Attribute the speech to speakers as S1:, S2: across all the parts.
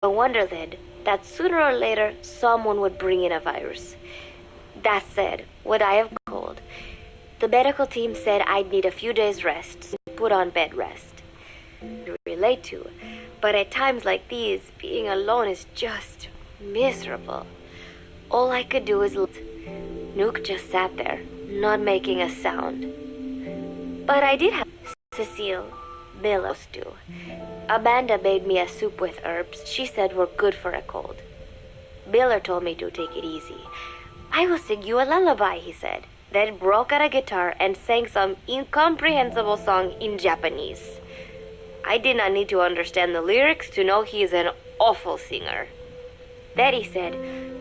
S1: a wonderland that sooner or later someone would bring in a virus. That said, would I have cold? The medical team said I'd need a few days rest, put on bed rest. To relate to, but at times like these, being alone is just miserable. All I could do was Nuke just sat there, not making a sound. But I did have Cecile, Miller stew. Amanda made me a soup with herbs she said were good for a cold. Miller told me to take it easy. I will sing you a lullaby, he said, then broke out a guitar and sang some incomprehensible song in Japanese. I did not need to understand the lyrics to know he is an awful singer. Then he said,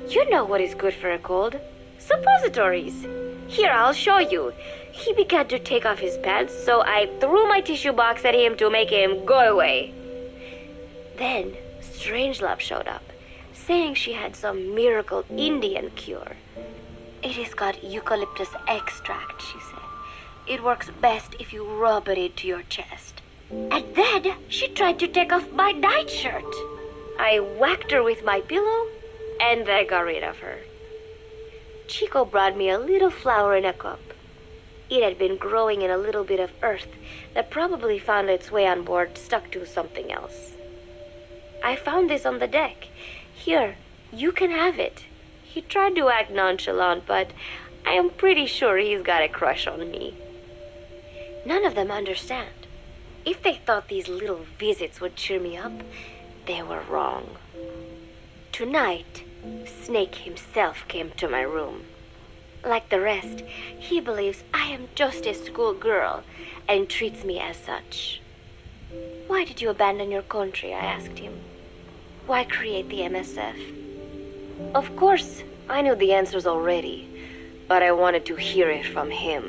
S1: "You know what is good for a cold? Suppositories. Here, I'll show you." He began to take off his pants, so I threw my tissue box at him to make him go away. Then Strangelove showed up, saying she had some miracle Indian cure. "It has got eucalyptus extract," she said. "It works best if you rub it into your chest." And then she tried to take off my nightshirt. I whacked her with my pillow, and I got rid of her. Chico brought me a little flower in a cup. It had been growing in a little bit of earth that probably found its way on board, stuck to something else. "I found this on the deck. Here, you can have it." He tried to act nonchalant, but I am pretty sure he's got a crush on me. None of them understand. If they thought these little visits would cheer me up, they were wrong. Tonight, Snake himself came to my room. Like the rest, he believes I am just a schoolgirl and treats me as such. "Why did you abandon your country?" I asked him. "Why create the MSF?" Of course, I knew the answers already, but I wanted to hear it from him.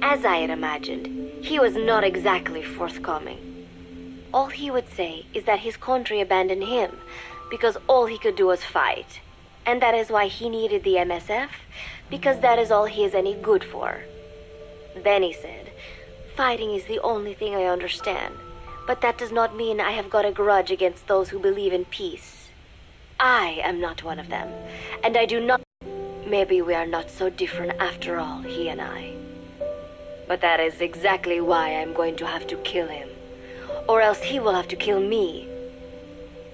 S1: As I had imagined, he was not exactly forthcoming. All he would say is that his country abandoned him because all he could do was fight, and that is why he needed the MSF, because that is all he is any good for. Then he said, "Fighting is the only thing I understand, but that does not mean I have got a grudge against those who believe in peace. I am not one of them, and I do not..." Maybe we are not so different after all, he and I. But that is exactly why I'm going to have to kill him, or else he will have to kill me.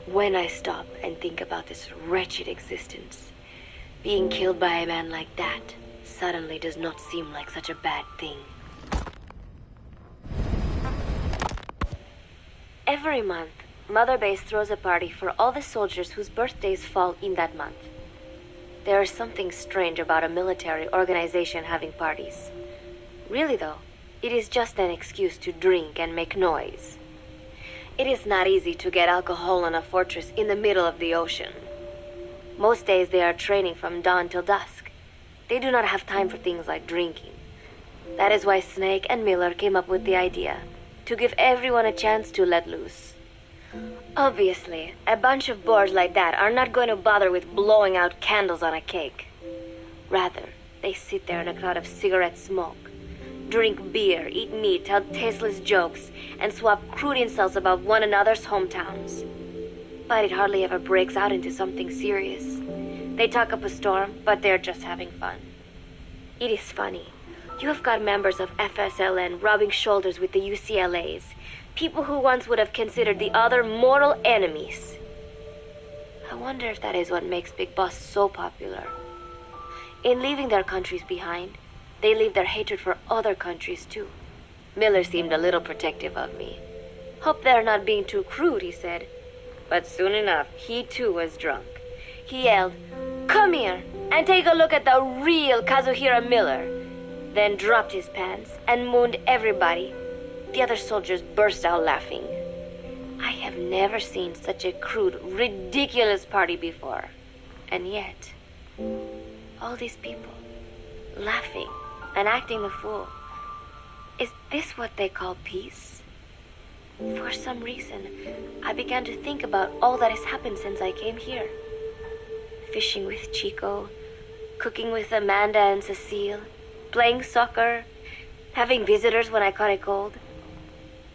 S1: When I stop and think about this wretched existence, being killed by a man like that suddenly does not seem like such a bad thing. Every month, Mother Base throws a party for all the soldiers whose birthdays fall in that month. There is something strange about a military organization having parties. Really though, it is just an excuse to drink and make noise. It is not easy to get alcohol in a fortress in the middle of the ocean. Most days they are training from dawn till dusk. They do not have time for things like drinking. That is why Snake and Miller came up with the idea, to give everyone a chance to let loose. Obviously, a bunch of boors like that are not going to bother with blowing out candles on a cake. Rather, they sit there in a cloud of cigarette smoke, drink beer, eat meat, tell tasteless jokes, and swap crude insults about one another's hometowns. But it hardly ever breaks out into something serious. They talk up a storm, but they're just having fun. It is funny. You have got members of FSLN rubbing shoulders with the UCLAs, people who once would have considered the other mortal enemies. I wonder if that is what makes Big Boss so popular. In leaving their countries behind, they leave their hatred for other countries too. Miller seemed a little protective of me. "Hope they're not being too crude," he said. But soon enough, he too was drunk. He yelled, "Come here and take a look at the real Kazuhira Miller," then dropped his pants and mooned everybody. The other soldiers burst out laughing. I have never seen such a crude, ridiculous party before. And yet, all these people, laughing and acting the fool. Is this what they call peace? For some reason, I began to think about all that has happened since I came here. Fishing with Chico, cooking with Amanda and Cecile, playing soccer, having visitors when I caught a cold.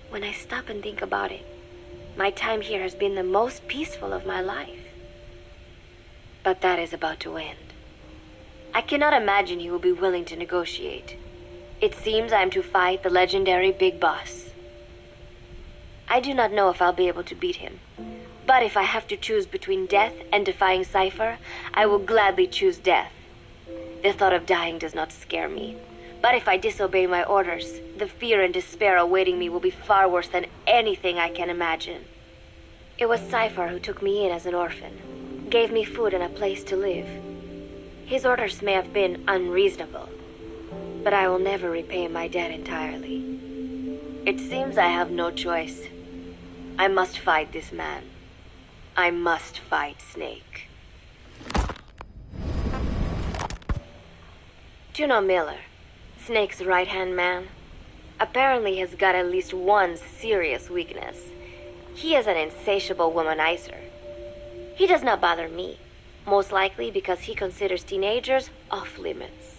S1: When I stop and think about it, My time here has been the most peaceful of my life. But that is about to end. I cannot imagine he will be willing to negotiate. It seems I am to fight the legendary Big Boss. I do not know if I'll be able to beat him. But if I have to choose between death and defying Cypher, I will gladly choose death. The thought of dying does not scare me. But if I disobey my orders, the fear and despair awaiting me will be far worse than anything I can imagine. It was Cypher who took me in as an orphan, gave me food and a place to live. His orders may have been unreasonable, but I will never repay my debt entirely. It seems I have no choice. I must fight this man. I must fight Snake. Do you know Miller, Snake's right-hand man? Apparently has got at least one serious weakness. He is an insatiable womanizer. He does not bother me, most likely because he considers teenagers off-limits.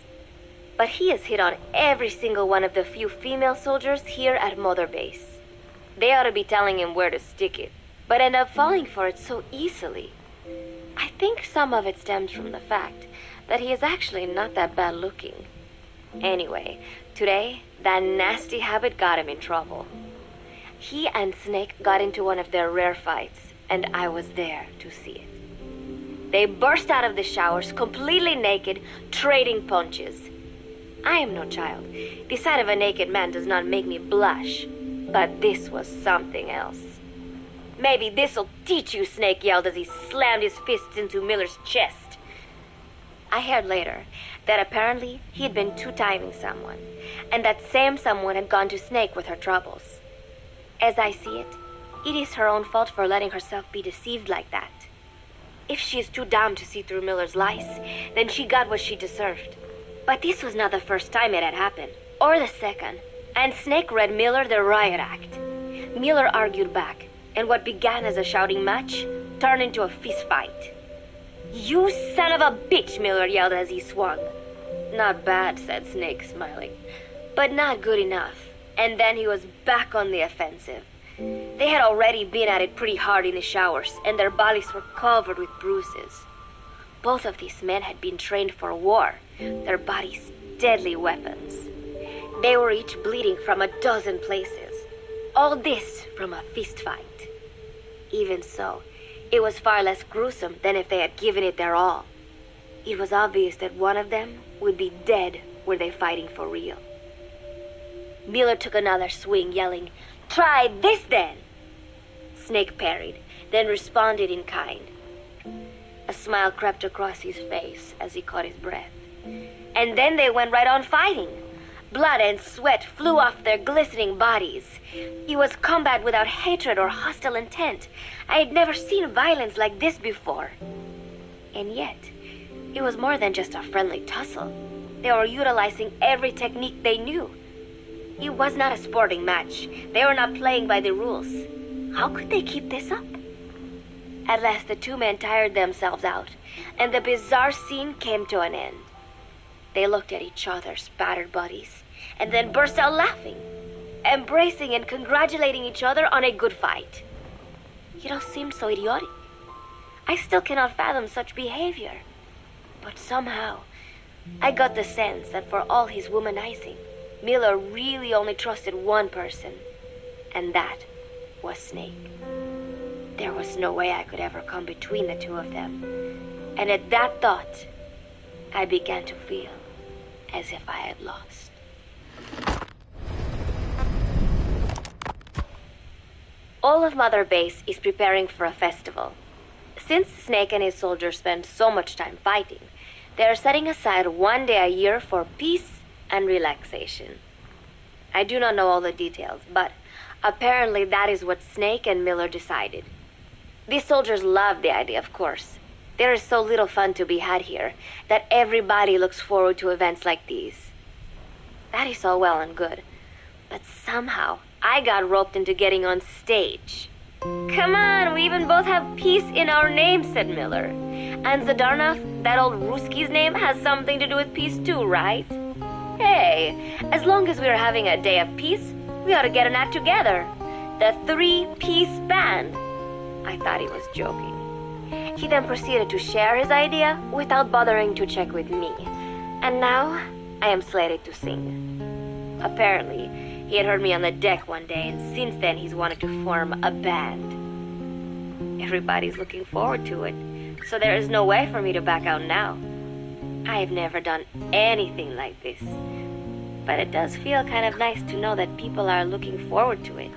S1: But he has hit on every single one of the few female soldiers here at Mother Base. They ought to be telling him where to stick it, but end up falling for it so easily. I think some of it stems from the fact that he is actually not that bad looking. Anyway, today, that nasty habit got him in trouble. He and Snake got into one of their rare fights, and I was there to see it. They burst out of the showers, completely naked, trading punches. I am no child. The sight of a naked man does not make me blush, but this was something else. "Maybe this'll teach you," Snake yelled as he slammed his fists into Miller's chest. I heard later that apparently he'd been two-timing someone, and that same someone had gone to Snake with her troubles. As I see it, it is her own fault for letting herself be deceived like that. If she is too dumb to see through Miller's lies, then she got what she deserved. But this was not the first time it had happened, or the second, and Snake read Miller the riot act. Miller argued back, and what began as a shouting match turned into a fist fight. "You son of a bitch," Miller yelled as he swung. "Not bad," said Snake, smiling, "but not good enough." And then he was back on the offensive. They had already been at it pretty hard in the showers, and their bodies were covered with bruises. Both of these men had been trained for war, their bodies deadly weapons. They were each bleeding from a dozen places. All this from a fist fight. Even so, it was far less gruesome than if they had given it their all. It was obvious that one of them would be dead were they fighting for real. Miller took another swing, yelling, "Try this then!" Snake parried, then responded in kind. A smile crept across his face as he caught his breath. And then they went right on fighting. Blood and sweat flew off their glistening bodies. It was combat without hatred or hostile intent. I had never seen violence like this before. And yet, it was more than just a friendly tussle. They were utilizing every technique they knew. It was not a sporting match. They were not playing by the rules. How could they keep this up? At last, the two men tired themselves out, and the bizarre scene came to an end. They looked at each other's battered bodies, and then burst out laughing, embracing and congratulating each other on a good fight. It all seemed so idiotic. I still cannot fathom such behavior. But somehow, I got the sense that for all his womanizing, Miller really only trusted one person, and that was Snake. There was no way I could ever come between the two of them, and at that thought, I began to feel as if I had lost. All of Mother Base is preparing for a festival. Since Snake and his soldiers spend so much time fighting, they are setting aside one day a year for peace and relaxation. I do not know all the details, but apparently that is what Snake and Miller decided. These soldiers love the idea, of course. There is so little fun to be had here that everybody looks forward to events like these. That is all well and good, but somehow I got roped into getting on stage. "Come on, we even both have peace in our names," said Miller. "And Zdarnov, that old Ruski's name, has something to do with peace too, right? Hey, as long as we're having a day of peace, we ought to get an act together. The three-piece band. I thought he was joking. He then proceeded to share his idea without bothering to check with me. And now, I am slated to sing. Apparently, he had heard me on the deck one day, and since then he's wanted to form a band. Everybody's looking forward to it, so there is no way for me to back out now. I have never done anything like this. But it does feel kind of nice to know that people are looking forward to it.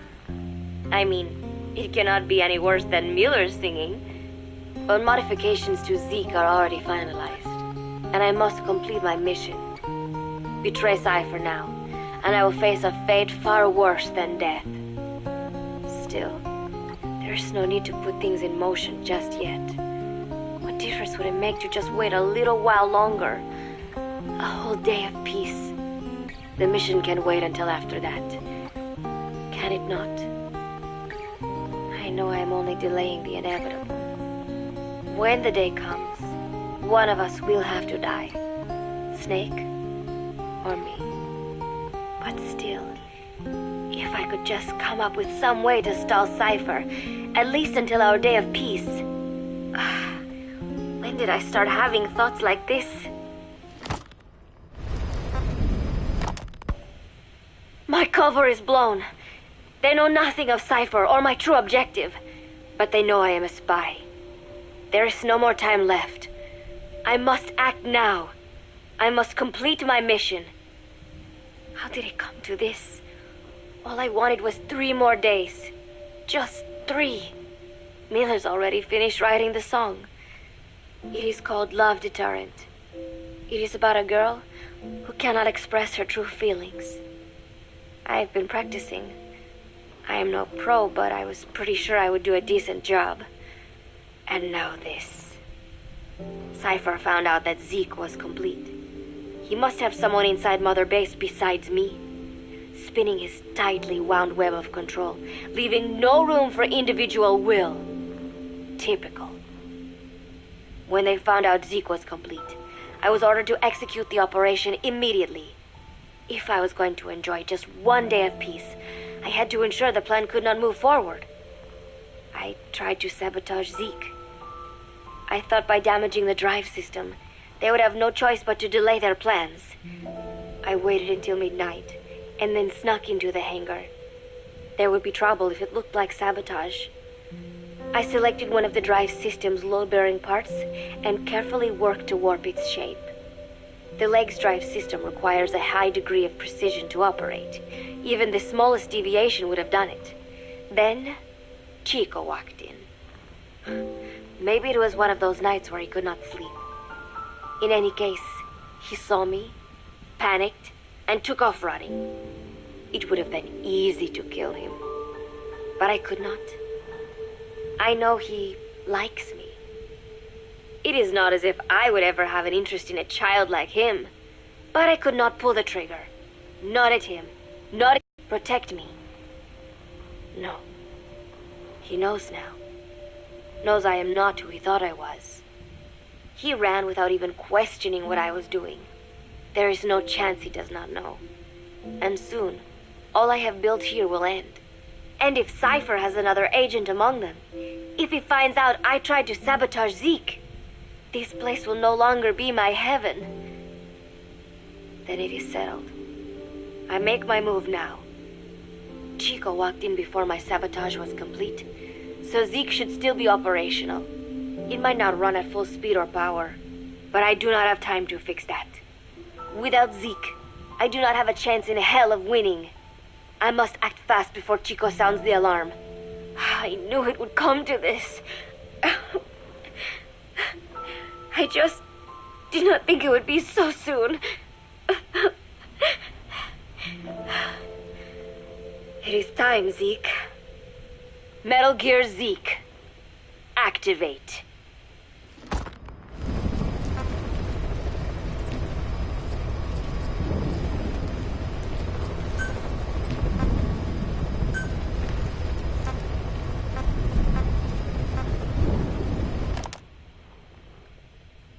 S1: I mean, it cannot be any worse than Miller's singing. But modifications to Zeke are already finalized, and I must complete my mission. Betray Cypher now, and I will face a fate far worse than death. Still, there's no need to put things in motion just yet. What difference would it make to just wait a little while longer? A whole day of peace. The mission can wait until after that. Can it not? I know I am only delaying the inevitable. When the day comes, one of us will have to die. Snake or me. But still, if I could just come up with some way to stall Cypher, at least until our day of peace. When did I start having thoughts like this? My cover is blown. They know nothing of Cypher or my true objective, but they know I am a spy. There is no more time left. I must act now. I must complete my mission. How did it come to this? All I wanted was 3 more days. Just 3. Miller's already finished writing the song. It is called Love Deterrent. It is about a girl who cannot express her true feelings. I have been practicing. I am no pro, but I was pretty sure I would do a decent job. And now this. Cypher found out that Zeke was complete. He must have someone inside Mother Base besides me, spinning his tightly wound web of control, leaving no room for individual will. Typical. When they found out Zeke was complete, I was ordered to execute the operation immediately. If I was going to enjoy just 1 day of peace, I had to ensure the plan could not move forward. I tried to sabotage Zeke. I thought by damaging the drive system, they would have no choice but to delay their plans. I waited until midnight, and then snuck into the hangar. There would be trouble if it looked like sabotage. I selected one of the drive system's load-bearing parts and carefully worked to warp its shape. The leg's drive system requires a high degree of precision to operate. Even the smallest deviation would have done it. Then, Chico walked in. Maybe it was one of those nights where he could not sleep. In any case, he saw me, panicked, and took off running. It would have been easy to kill him, but I could not. I know he likes me. It is not as if I would ever have an interest in a child like him, but I could not pull the trigger. Not at him. Not at him. Protect me. No. He knows now. Knows I am not who he thought I was. He ran without even questioning what I was doing. There is no chance he does not know. And soon, all I have built here will end. And if Cypher has another agent among them, if he finds out I tried to sabotage Zeke, this place will no longer be my heaven. Then it is settled. I make my move now. Chico walked in before my sabotage was complete, so Zeke should still be operational. It might not run at full speed or power, but I do not have time to fix that. Without Zeke, I do not have a chance in hell of winning. I must act fast before Chico sounds the alarm. I knew it would come to this. I just did not think it would be so soon. It is time, Zeke. Metal Gear Zeke. Activate.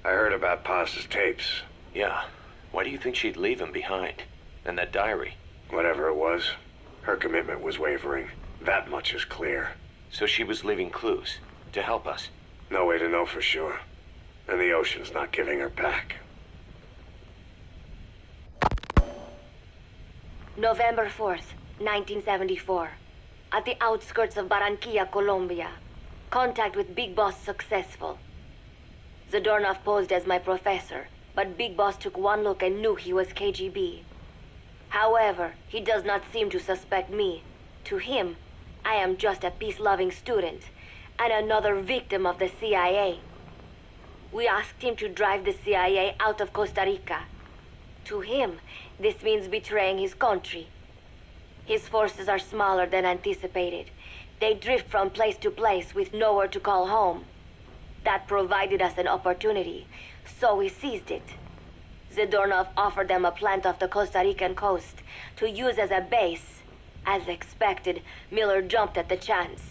S2: I heard about Paz's tapes.
S3: Yeah. Why do you think she'd leave him behind? And that diary?
S2: Whatever it was, her commitment was wavering. That much is clear.
S3: So she was leaving clues to help us.
S2: No way to know for sure. And the ocean's not giving her back.
S1: November 4th, 1974. At the outskirts of Barranquilla, Colombia. Contact with Big Boss successful. Zadornov posed as my professor, but Big Boss took one look and knew he was KGB. However, he does not seem to suspect me. To him, I am just a peace-loving student, and another victim of the CIA. We asked him to drive the CIA out of Costa Rica. To him, this means betraying his country. His forces are smaller than anticipated. They drift from place to place with nowhere to call home. That provided us an opportunity, so we seized it. Zadornov offered them a plant off the Costa Rican coast to use as a base. As expected, Miller jumped at the chance.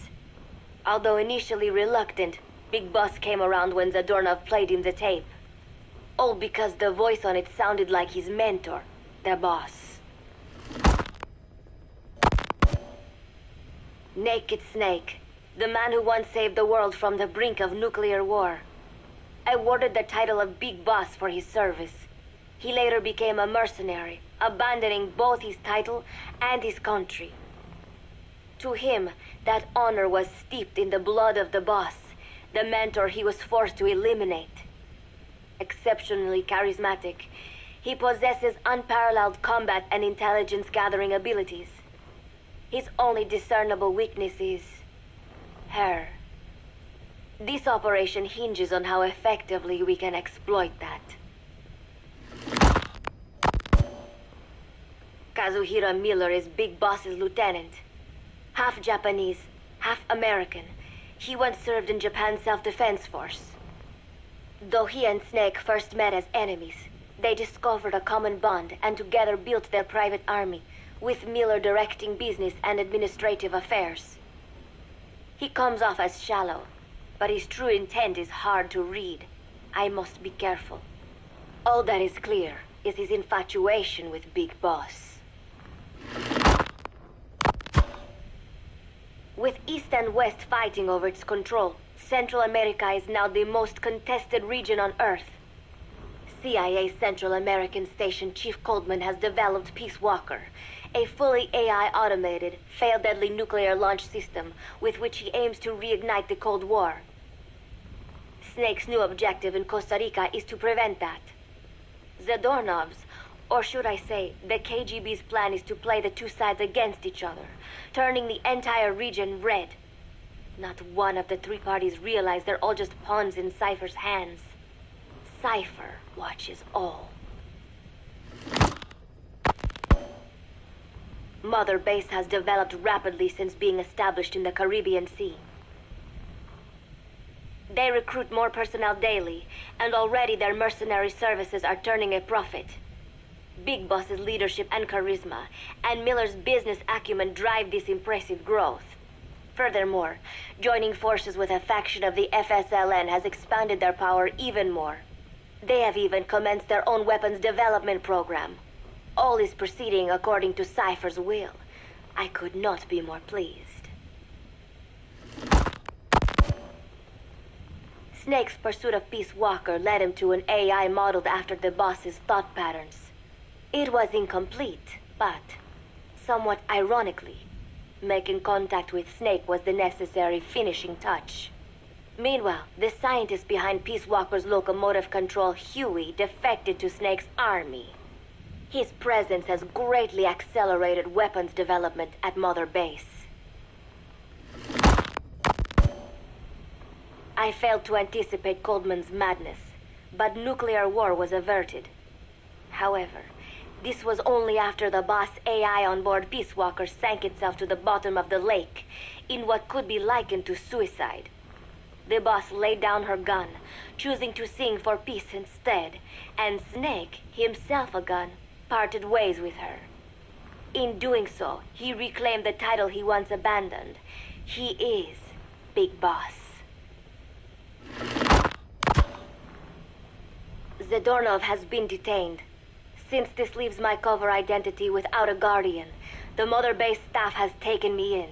S1: Although initially reluctant, Big Boss came around when Zadornov played him the tape. All because the voice on it sounded like his mentor, the boss. Naked Snake, the man who once saved the world from the brink of nuclear war. Awarded the title of Big Boss for his service. He later became a mercenary, abandoning both his title and his country. To him, that honor was steeped in the blood of the boss, the mentor he was forced to eliminate. Exceptionally charismatic, he possesses unparalleled combat and intelligence-gathering abilities. His only discernible weakness is her. This operation hinges on how effectively we can exploit that. Kazuhira Miller is Big Boss's lieutenant. Half Japanese, half American. He once served in Japan's self-defense force. Though he and Snake first met as enemies, they discovered a common bond and together built their private army, with Miller directing business and administrative affairs. He comes off as shallow, but his true intent is hard to read. I must be careful. All that is clear is his infatuation with Big Boss. With East and West fighting over its control, Central America is now the most contested region on Earth. CIA Central American Station Chief Coldman has developed Peace Walker, a fully AI-automated, fail-deadly nuclear launch system with which he aims to reignite the Cold War. Snake's new objective in Costa Rica is to prevent that. Zadornov's, or should I say, the KGB's plan is to play the two sides against each other, turning the entire region red. Not one of the three parties realize they're all just pawns in Cypher's hands. Cypher watches all. Mother Base has developed rapidly since being established in the Caribbean Sea. They recruit more personnel daily, and already their mercenary services are turning a profit. Big Boss's leadership and charisma, and Miller's business acumen drive this impressive growth. Furthermore, joining forces with a faction of the FSLN has expanded their power even more. They have even commenced their own weapons development program. All is proceeding according to Cypher's will. I could not be more pleased. Snake's pursuit of Peace Walker led him to an AI modeled after the boss's thought patterns. It was incomplete, but, somewhat ironically, making contact with Snake was the necessary finishing touch. Meanwhile, the scientist behind Peace Walker's locomotive control, Huey, defected to Snake's army. His presence has greatly accelerated weapons development at Mother Base. I failed to anticipate Coldman's madness, but nuclear war was averted. However, this was only after the boss AI on board Peace Walker sank itself to the bottom of the lake, in what could be likened to suicide. The boss laid down her gun, choosing to sing for peace instead, and Snake, himself a gun, parted ways with her. In doing so, he reclaimed the title he once abandoned. He is Big Boss. Zadornov has been detained. Since this leaves my cover identity without a guardian, the Mother Base staff has taken me in.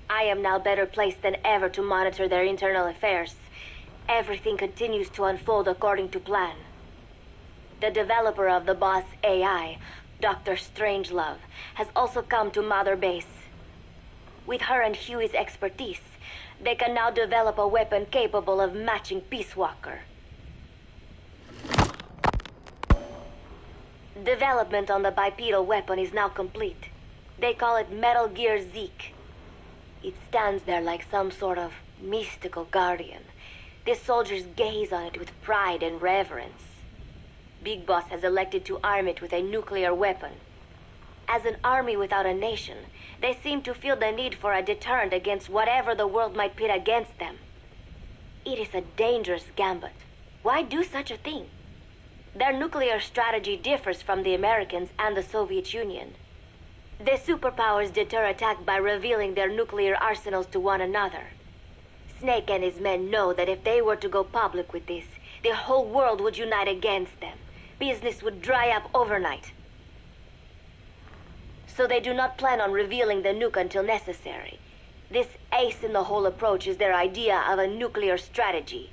S1: I am now better placed than ever to monitor their internal affairs. Everything continues to unfold according to plan. The developer of the boss AI, Dr. Strangelove, has also come to Mother Base. With her and Huey's expertise, they can now develop a weapon capable of matching Peace Walker. Development on the bipedal weapon is now complete. They call it Metal Gear Zeke. It stands there like some sort of mystical guardian. The soldiers gaze on it with pride and reverence. Big Boss has elected to arm it with a nuclear weapon. As an army without a nation, they seem to feel the need for a deterrent against whatever the world might pit against them. It is a dangerous gambit. Why do such a thing? Their nuclear strategy differs from the Americans and the Soviet Union. The superpowers deter attack by revealing their nuclear arsenals to one another. Snake and his men know that if they were to go public with this, the whole world would unite against them. Business would dry up overnight. So they do not plan on revealing the nuke until necessary. This ace-in-the-hole approach is their idea of a nuclear strategy.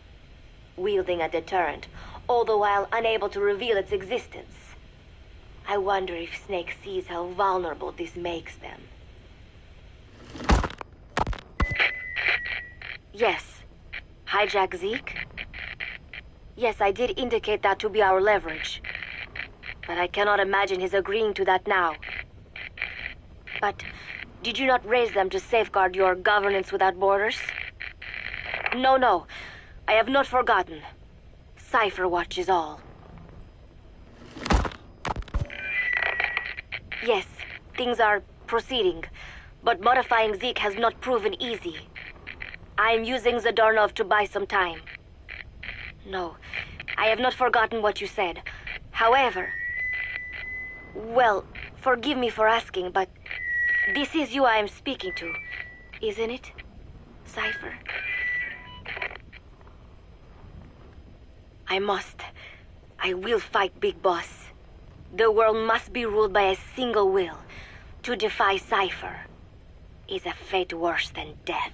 S1: Wielding a deterrent, all the while unable to reveal its existence. I wonder if Snake sees how vulnerable this makes them. Yes. Hijack Zeke? Yes, I did indicate that to be our leverage. But I cannot imagine his agreeing to that now. But did you not raise them to safeguard your governance without borders? No. I have not forgotten. Cypher watches all. Yes, things are proceeding, but modifying Zeke has not proven easy. I am using Zadornov to buy some time. No, I have not forgotten what you said. However... Well, forgive me for asking, but this is you I am speaking to, isn't it, Cypher? I will fight Big Boss. The world must be ruled by a single will. To defy Cypher is a fate worse than death.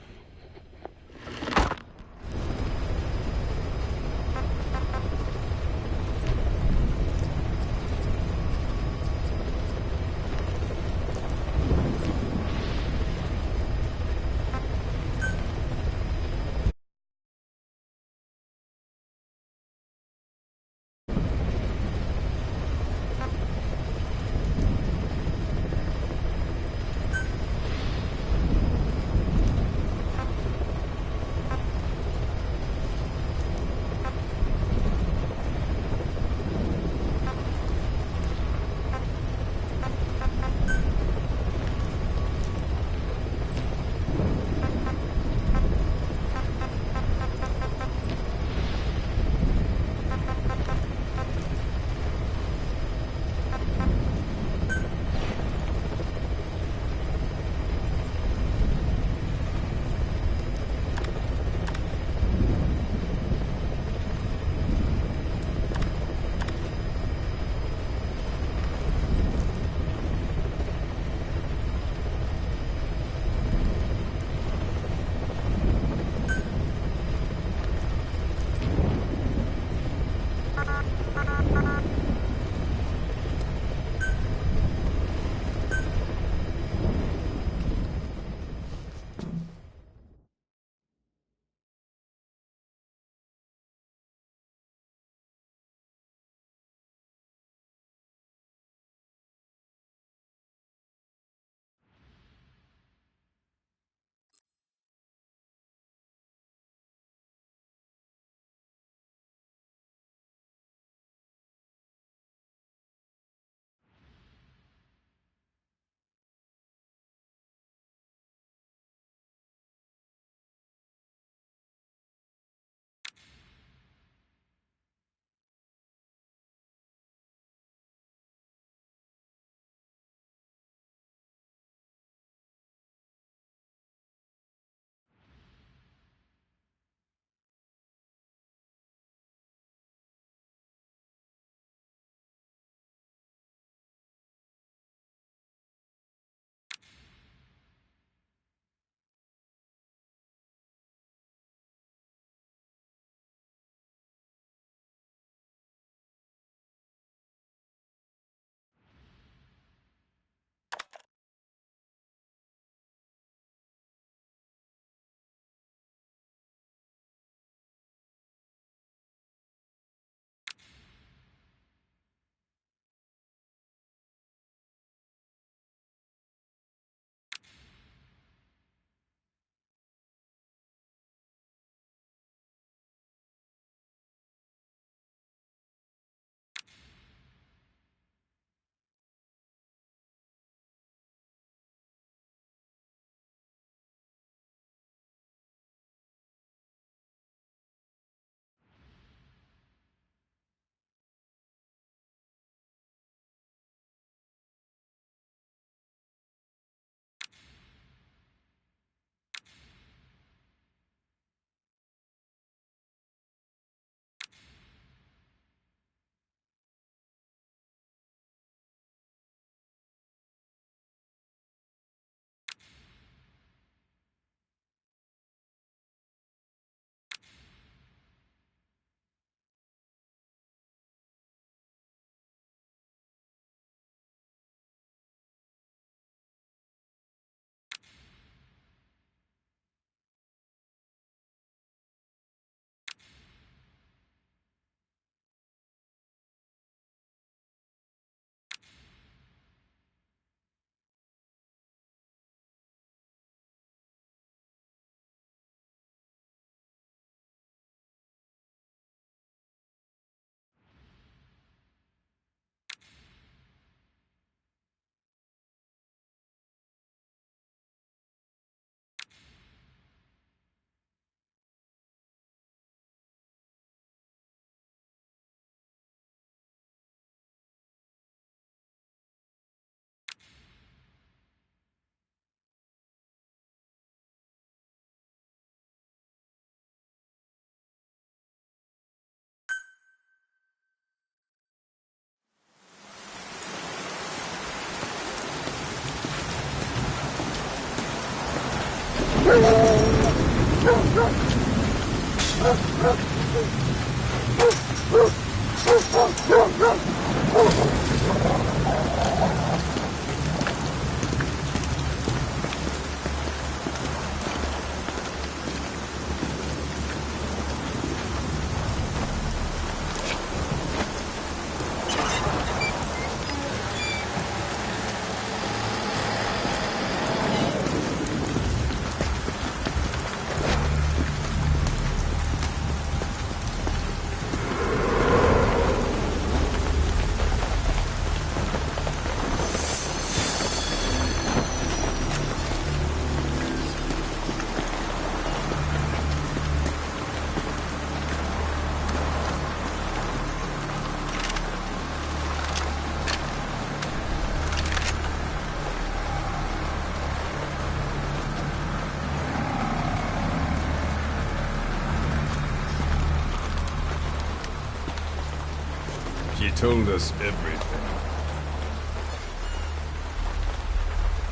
S4: She told us everything.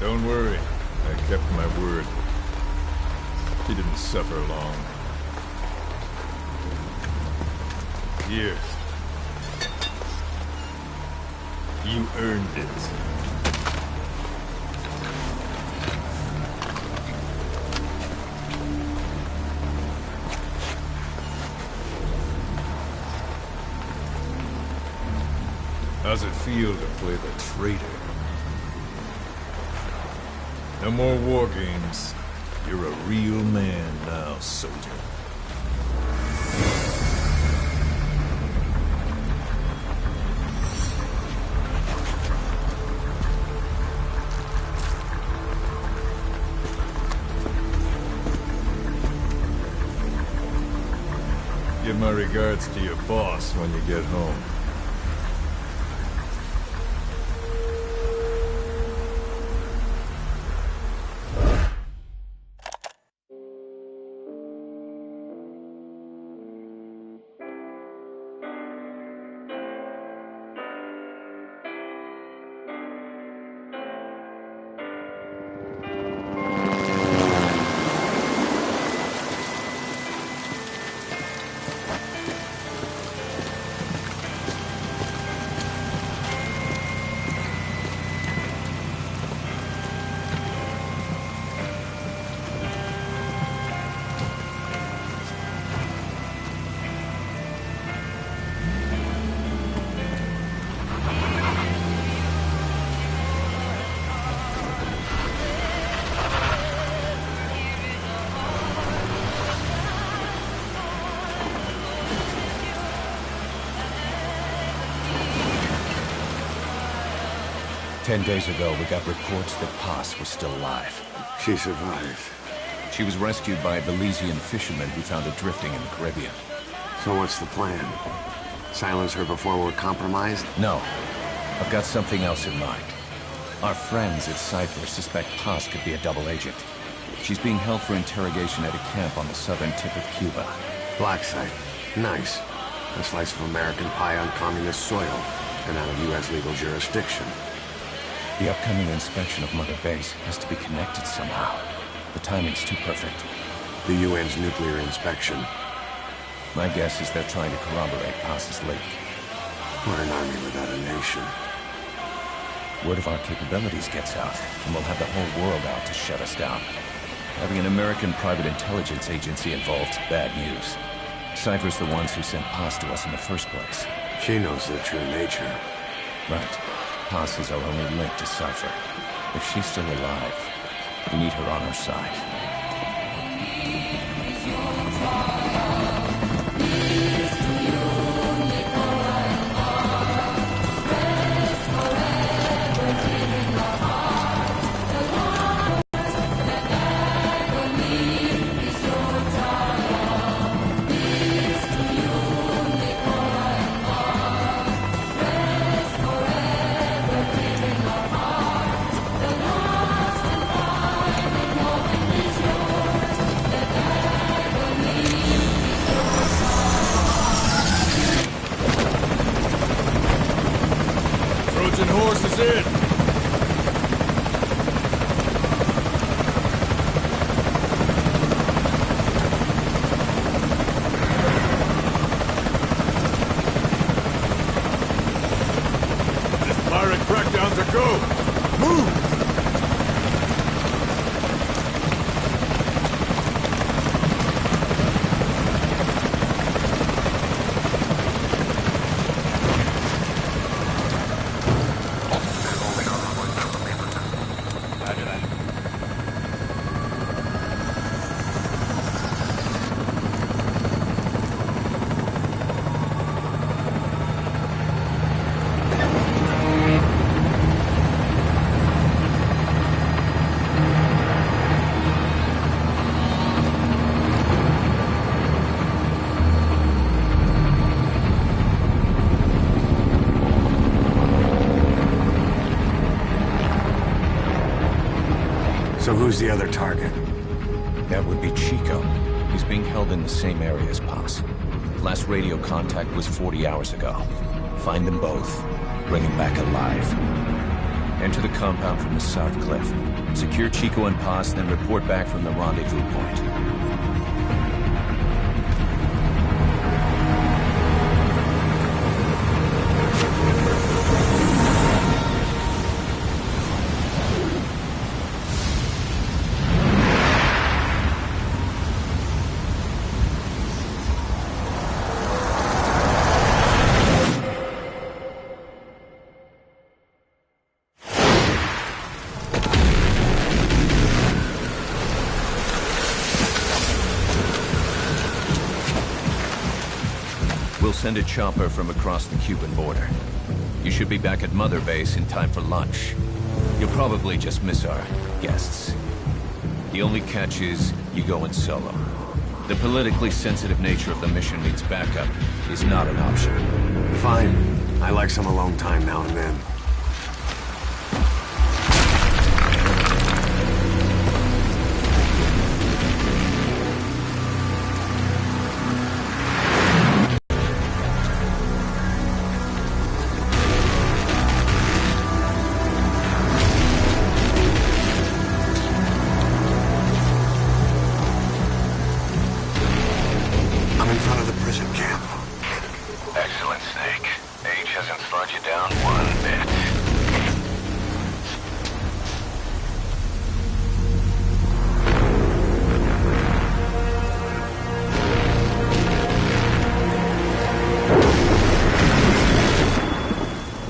S4: Don't worry, I kept my word. She didn't suffer long. Here. You earned it. How's it feel to play the traitor? No more war games. You're a real man now, soldier. Give my regards to your boss when you get home.
S5: "10 days ago, we got reports that Paz was still alive.
S2: She survived.
S5: She was rescued by a Belizean fisherman who found her drifting in the Caribbean.
S2: So what's the plan? Silence her before we're compromised?
S5: No. I've got something else in mind. Our friends at Cypher suspect Paz could be a double agent. She's being held for interrogation at a camp on the southern tip of Cuba.
S2: Black site. Nice. A slice of American pie on communist soil, and out of U.S. legal jurisdiction.
S5: The upcoming inspection of Mother Base has to be connected somehow. The timing's too perfect.
S2: The UN's nuclear inspection.
S5: My guess is they're trying to corroborate Paz's leak.
S2: What an army without a nation.
S5: Word of our capabilities gets out, and we'll have the whole world out to shut us down. Having an American private intelligence agency involved's bad news. Cypher's the ones who sent Paz to us in the first place.
S2: She knows their true nature.
S5: Right. Paz is our only link to Cypher. If she's still alive, we need her on our side.
S4: Trojan horse is in!
S2: So who's the other target?
S5: That would be Chico. He's being held in the same area as Paz. Last radio contact was 40 hours ago. Find them both. Bring him back alive. Enter the compound from the south cliff. Secure Chico and Paz, then report back from the rendezvous point. We'll send a chopper from across the Cuban border. You should be back at Mother Base in time for lunch. You'll probably just miss our guests. The only catch is you go in solo. The politically sensitive nature of the mission means backup is not an option.
S2: Fine. I like some alone time now and then. I'm in front of the prison camp.
S3: Excellent, Snake. Age hasn't slowed you down one bit.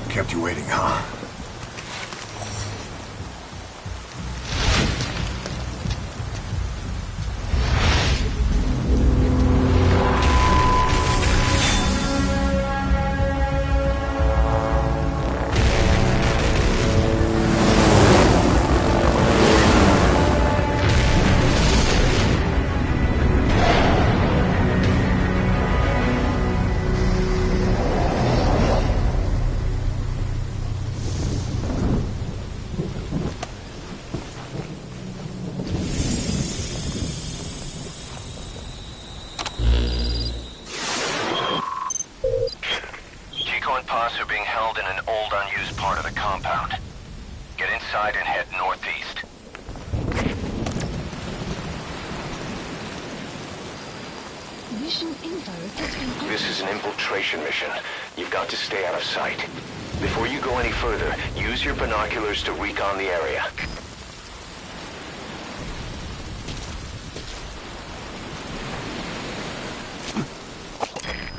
S2: Kept you waiting, huh?
S3: Chico and Paz are being held in an old, unused part of the compound. Get inside and head northeast.
S6: Mission info has been...
S3: This is an infiltration mission. You've got to stay out of sight. Before you go any further, use your binoculars to recon the area.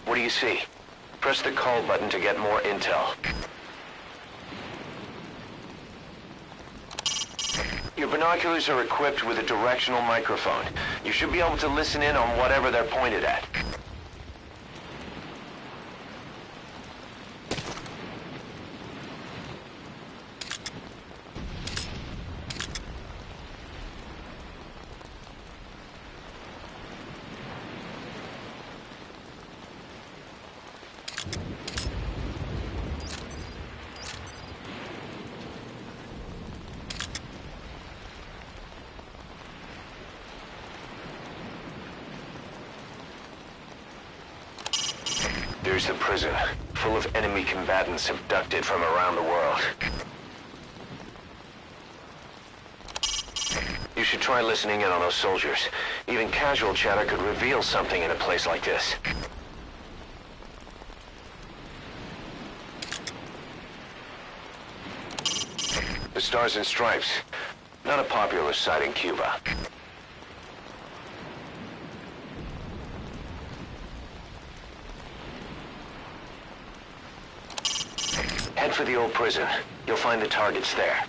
S3: What do you see? Press the call button to get more intel. Your binoculars are equipped with a directional microphone. You should be able to listen in on whatever they're pointed at. There's the prison, full of enemy combatants abducted from around the world. You should try listening in on those soldiers. Even casual chatter could reveal something in a place like this. The Stars and Stripes. Not a popular sight in Cuba. Head for the old prison. You'll find the targets there.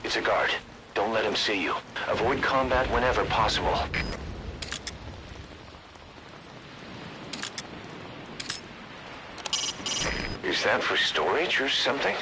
S3: It's a guard. Don't let him see you. Avoid combat whenever possible. Is that for storage or something?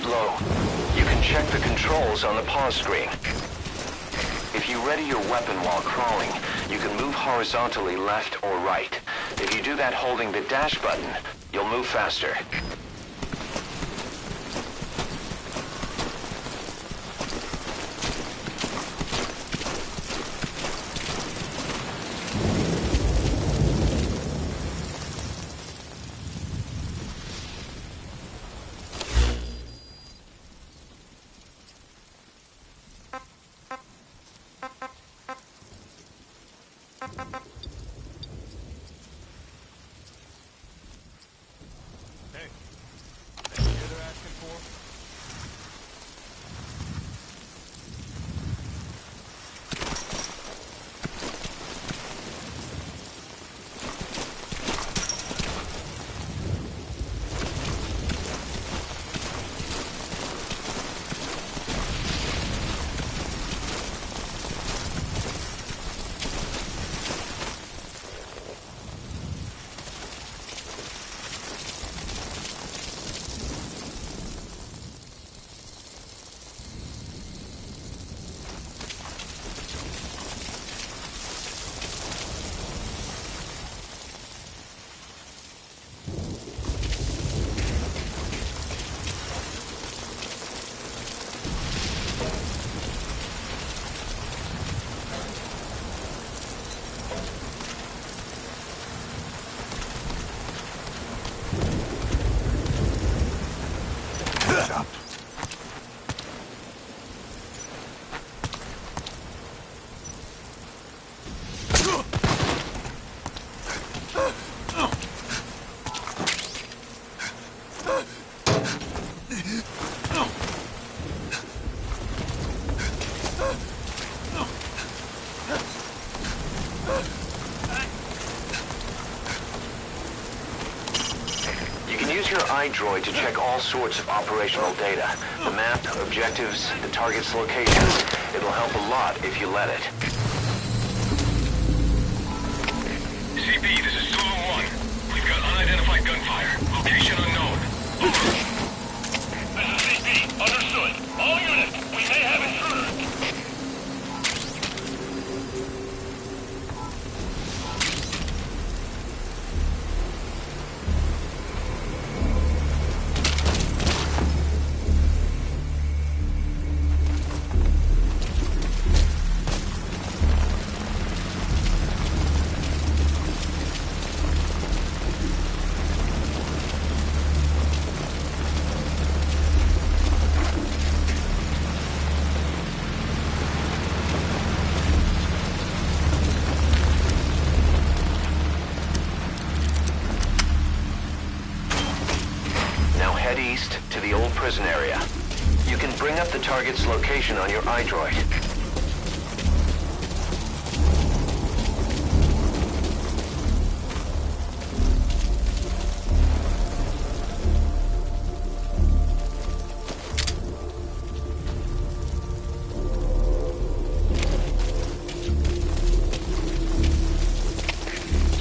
S3: keep low. You can check the controls on the pause screen. If you ready your weapon while crawling, you can move horizontally left or right. If you do that holding the dash button, you'll move faster. Use your iDroid to check all sorts of operational data. The map, objectives, the target's location. It'll help a lot if you let it.
S7: CP, this is Zulu 1. We've got unidentified gunfire. Location unknown. Over. This is CP. Understood. All units, we may have intruders.
S3: Head east to the old prison area. You can bring up the target's location on your iDroid.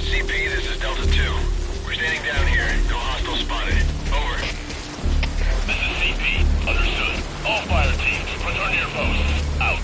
S7: CP, this is Delta 2. We're standing down here. No hostile spotted. Over. This is CP. Understood. All fire teams, return to your posts. Out.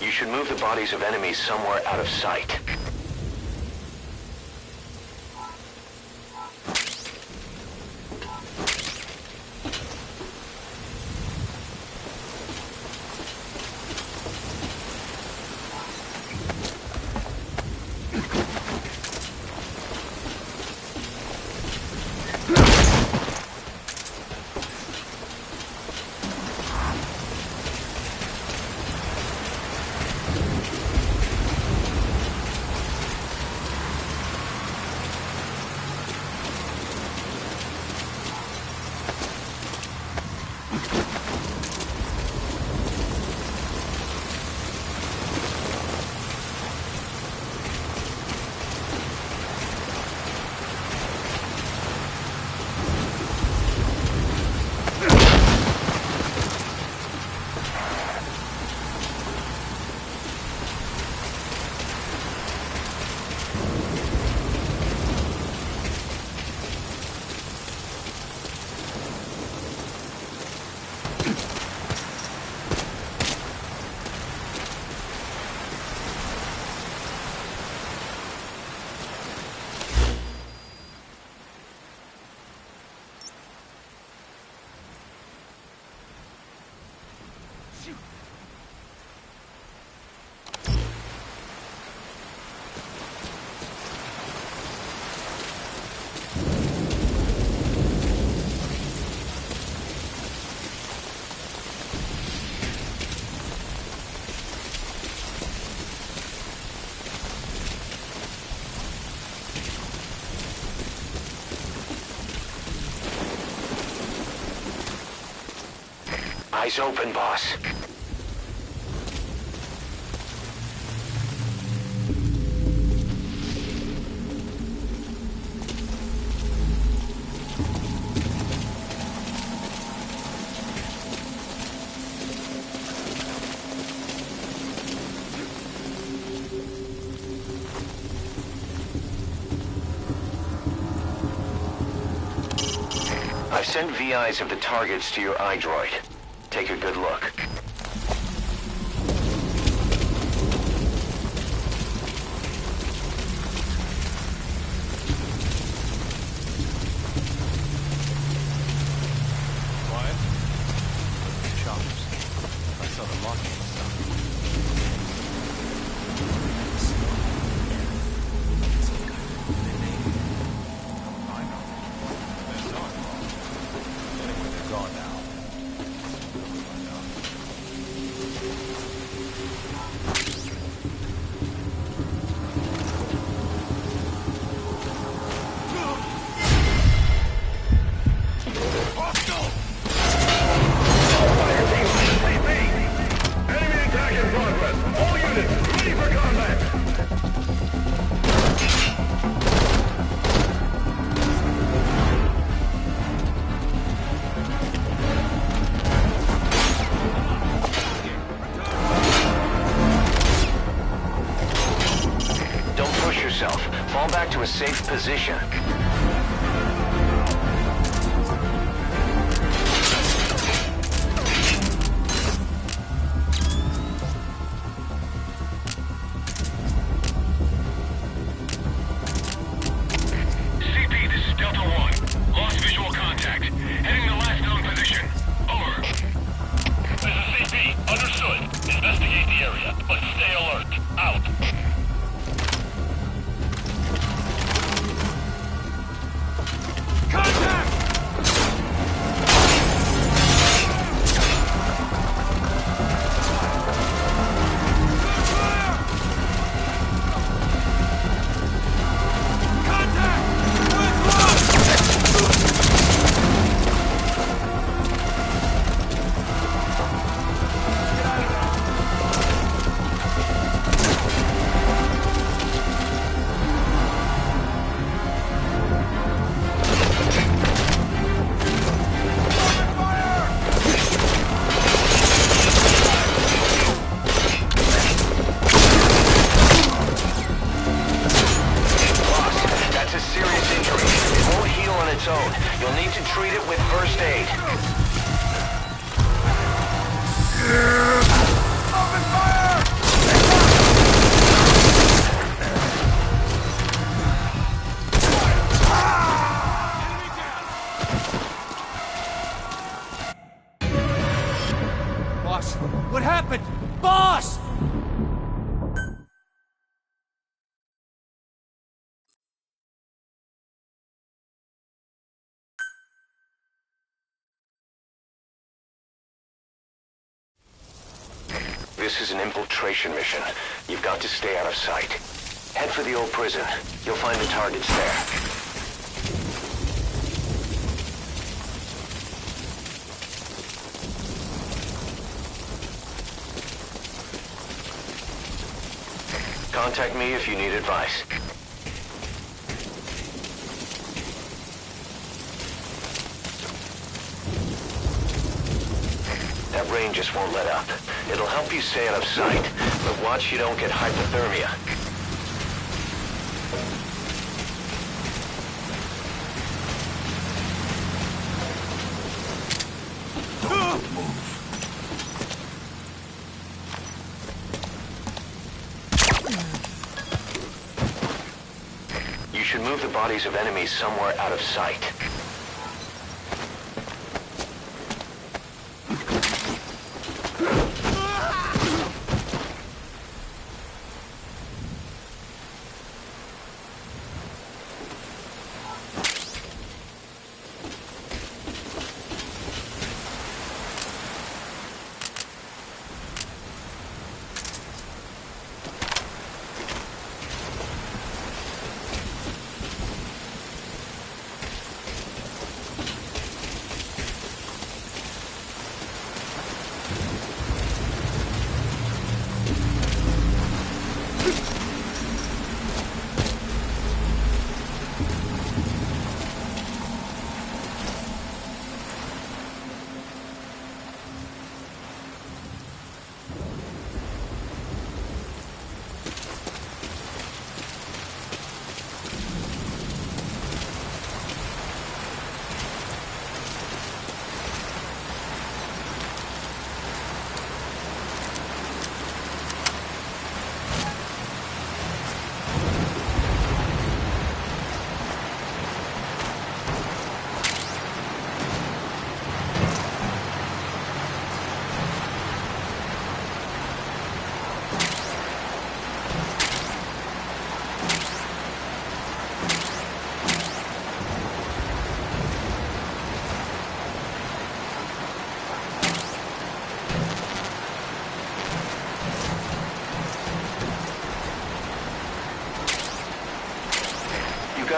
S7: You should move the bodies of enemies somewhere out of sight.
S3: Eyes open, boss. I've sent VIs of the targets to your iDroid. Take a good look.
S8: Quiet. Choppers. I saw the locking stuff. I know. They're gone. Anyway, they're gone now.
S7: Enemy attack in progress. All units, ready for combat.
S3: Don't push yourself. Fall back to a safe position.
S7: CP, this is Delta 1. Lost visual contact. Heading to last known position. Over. This is CP. Understood. Investigate the area, but stay alert. Out.
S3: You'll need to treat it with first aid.
S8: Boss, what happened? Boss!
S3: This is an infiltration mission. You've got to stay out of sight. Head for the old prison. You'll find the targets there. Contact me if you need advice. That rain just won't let up. It'll help you stay out of sight, but watch you don't get hypothermia.
S5: Don't move.
S3: You should move the bodies of enemies somewhere out of sight.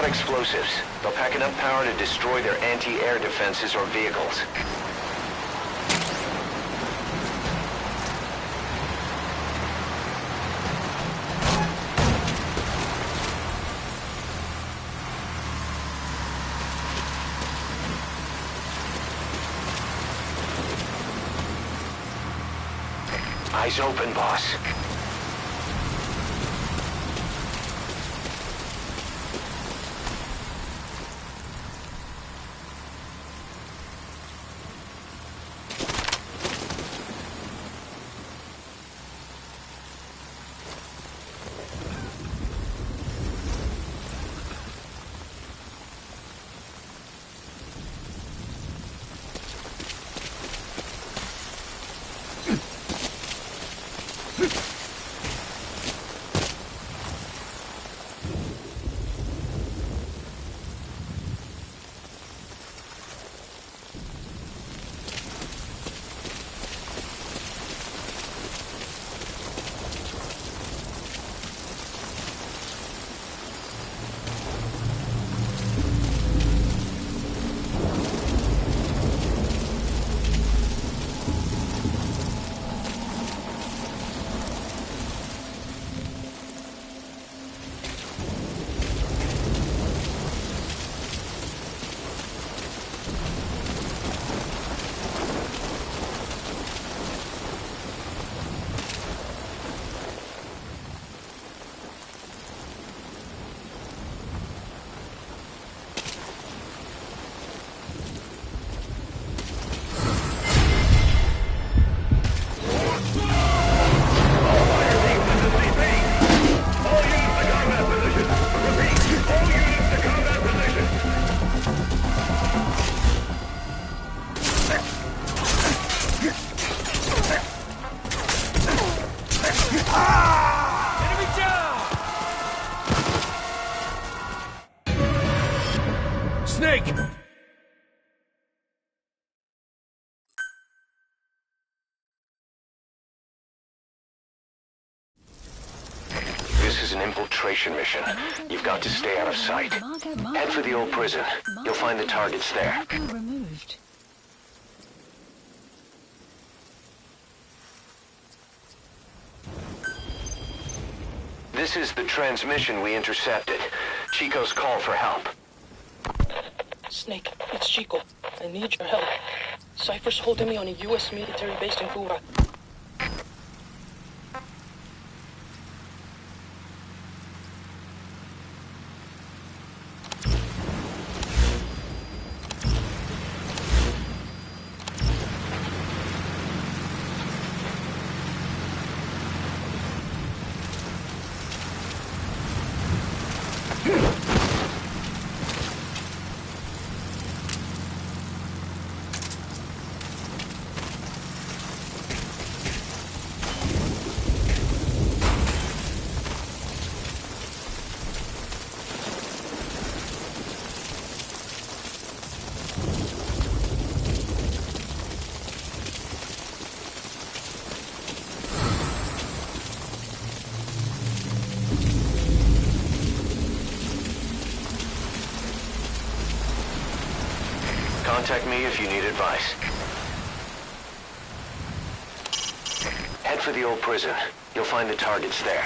S3: explosives. They'll pack enough power to destroy their anti-air defenses or vehicles. Eyes open, boss.
S5: Snake!
S3: This is an infiltration mission. You've got to stay out of sight. Head for the old prison. You'll find the targets there.
S6: Marker removed.
S3: This is the transmission we intercepted. Chico's call for help.
S9: Snake, it's Chico. I need your help. Cypher's holding me on a U.S. military base in Cuba.
S3: Contact me if you need advice. Head for the old prison. You'll find the targets there.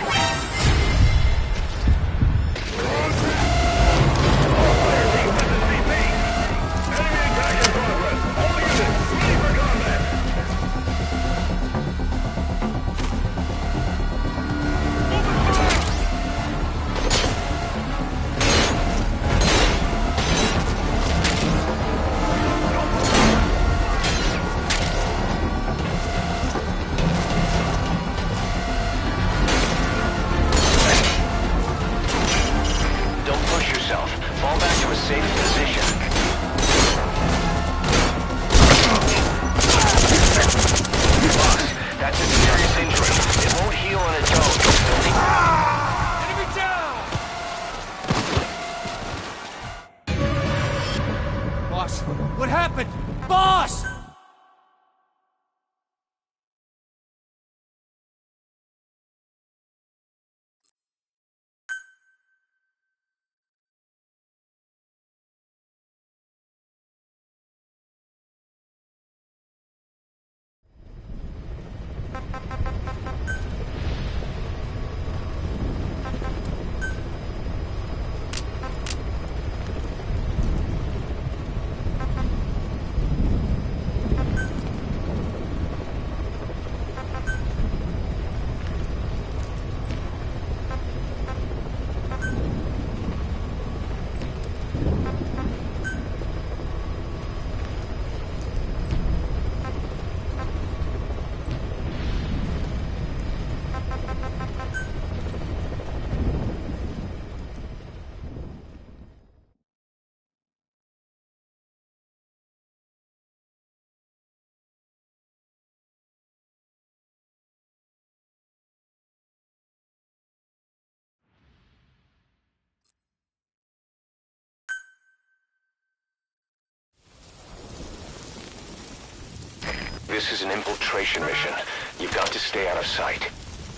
S3: this is an infiltration mission. You've got to stay out of sight.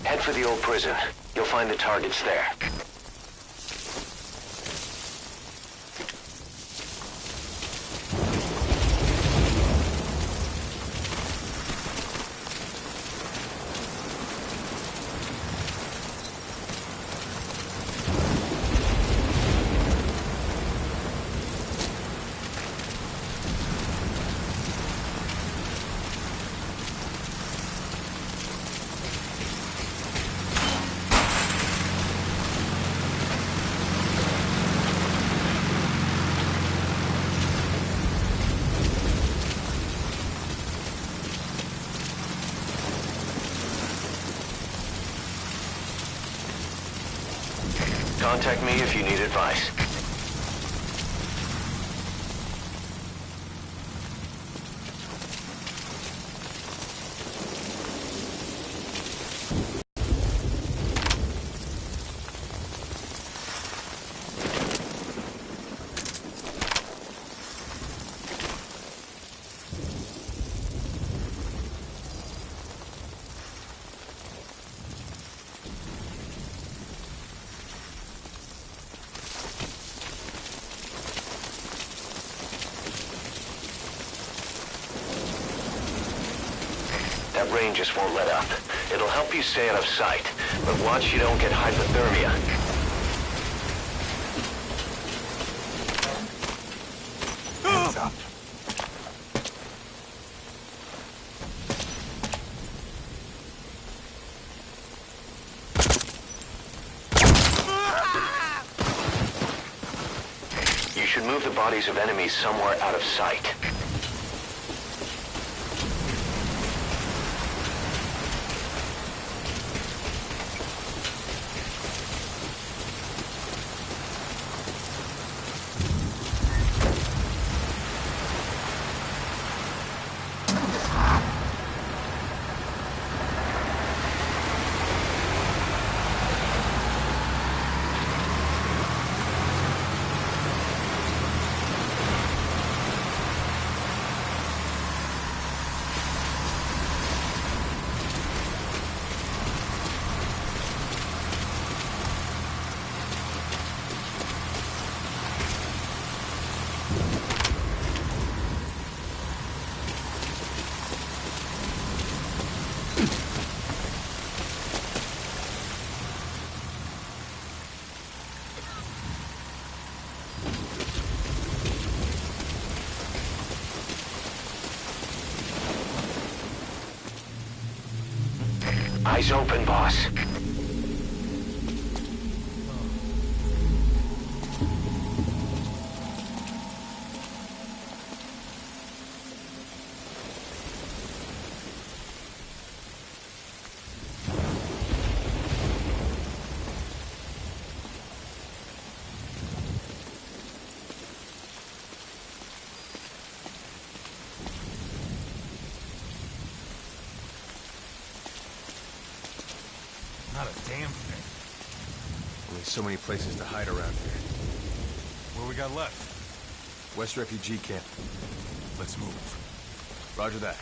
S3: Head for the old prison. You'll find the targets there. Contact me if you need advice. That rain just won't let up. It'll help you stay out of sight, but watch you don't get hypothermia.
S8: Hands up.
S3: You should move the bodies of enemies somewhere out of sight. Eyes open, boss.
S8: Not a damn thing.
S2: Only so many places to hide around here.
S8: What we got left?
S2: West Refugee Camp.
S8: Let's move.
S2: Roger that.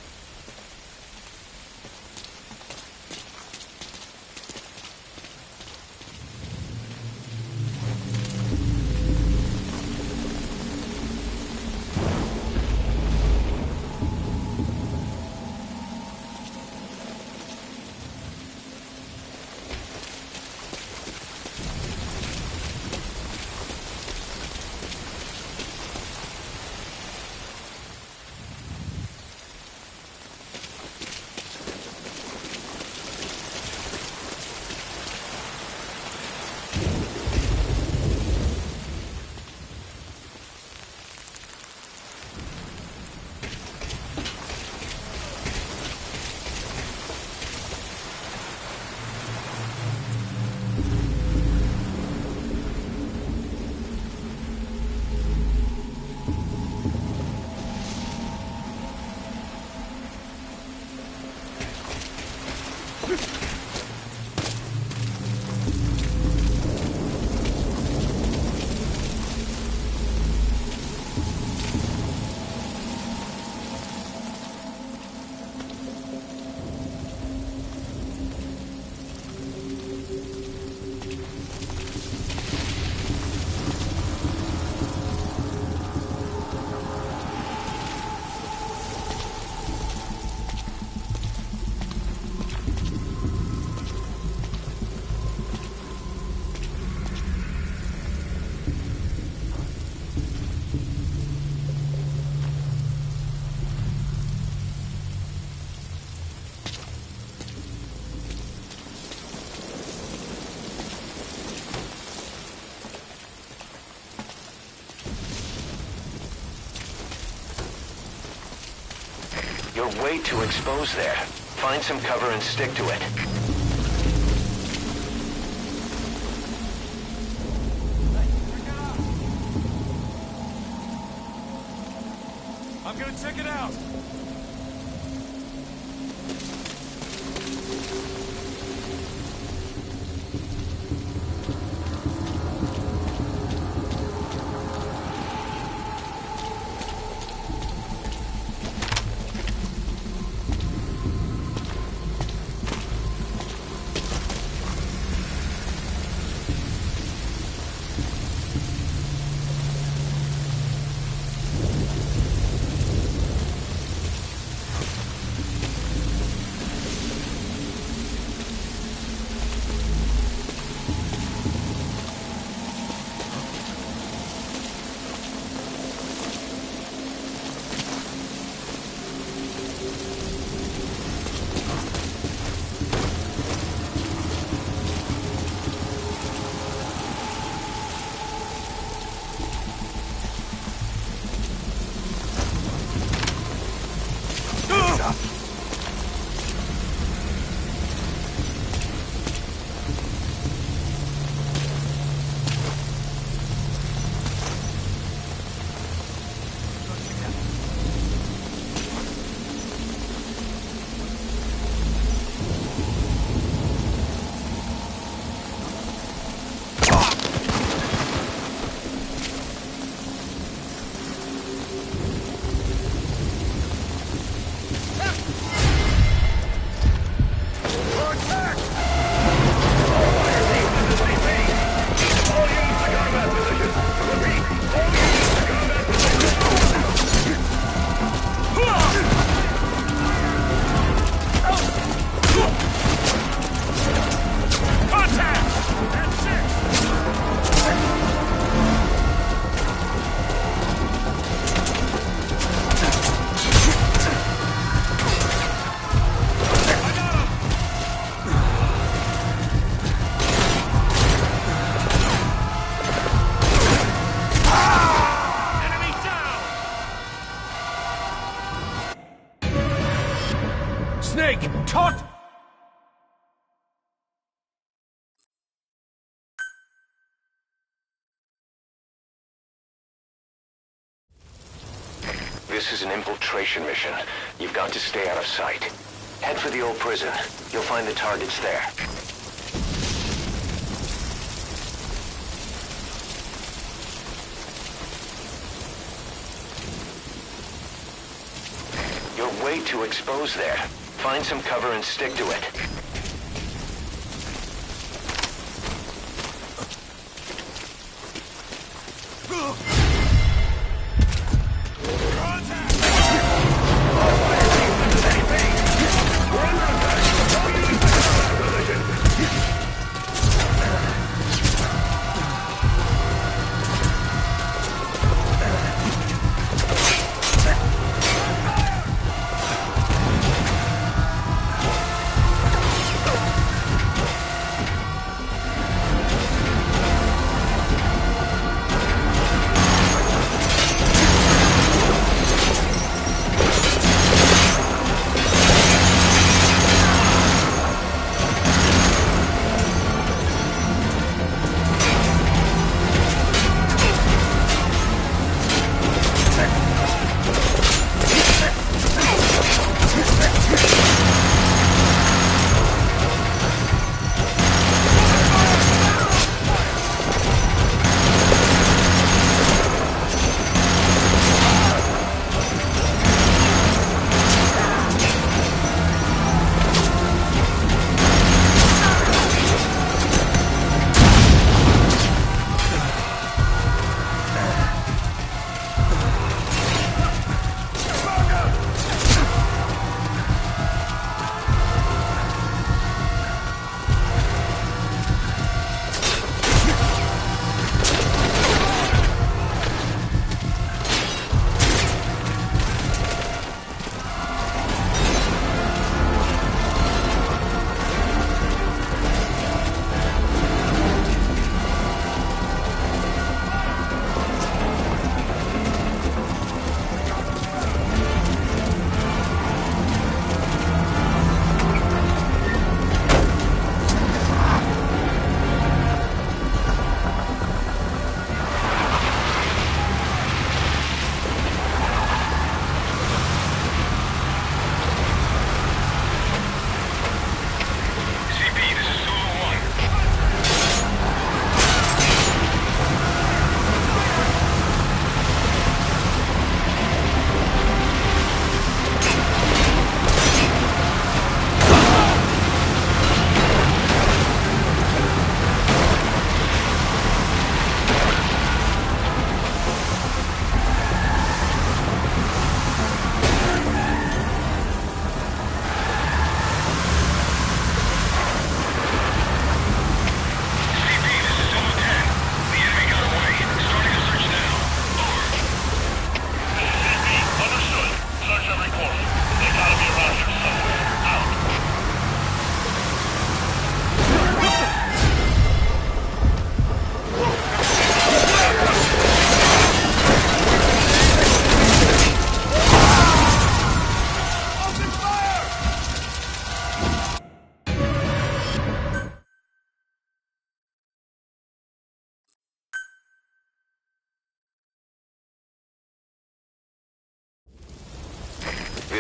S3: You're way too exposed there. Find some cover and stick to it.
S8: I'm gonna check it out.
S5: Snake! Taut!
S3: This is an infiltration mission. You've got to stay out of sight. Head for the old prison. You'll find the targets there. You're way too exposed there. Find some cover and stick to it.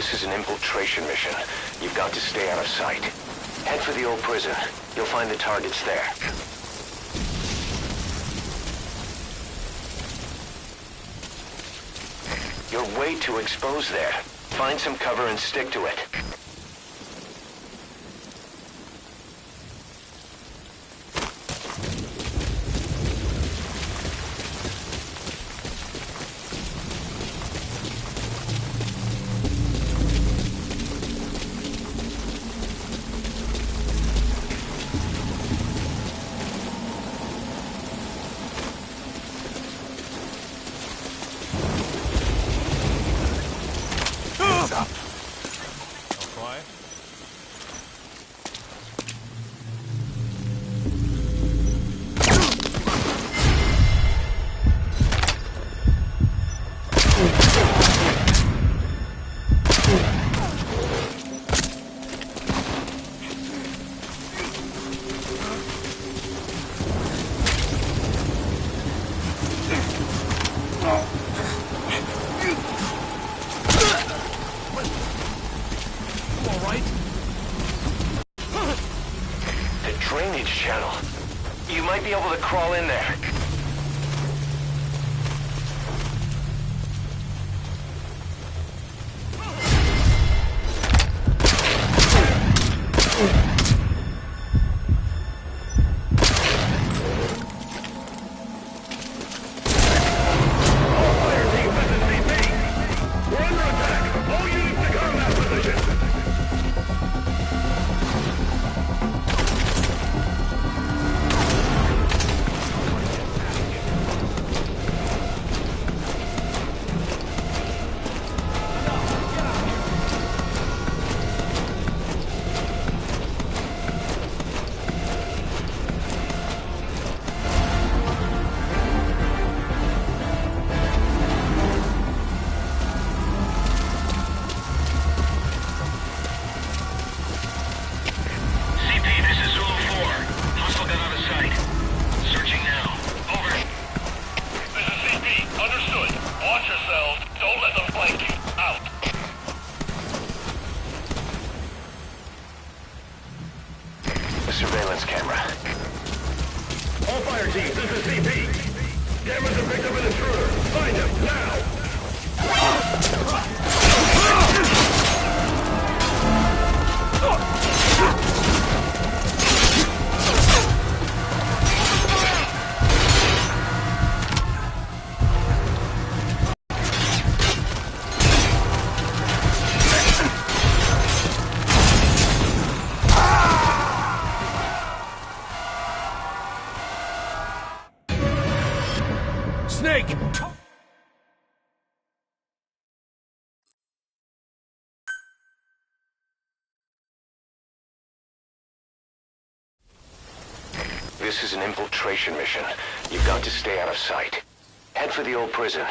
S3: This is an infiltration mission. You've got to stay out of sight. Head for the old prison. You'll find the targets there. You're way too exposed there. Find some cover and stick to it.
S8: Quiet.
S3: The drainage channel. You might be able to crawl in there. Surveillance camera.
S7: All fire teams, this is CP. Cameras have picked up an intruder. Find him, now!
S5: Snake!
S3: This is an infiltration mission. You've got to stay out of sight. Head for the old prison.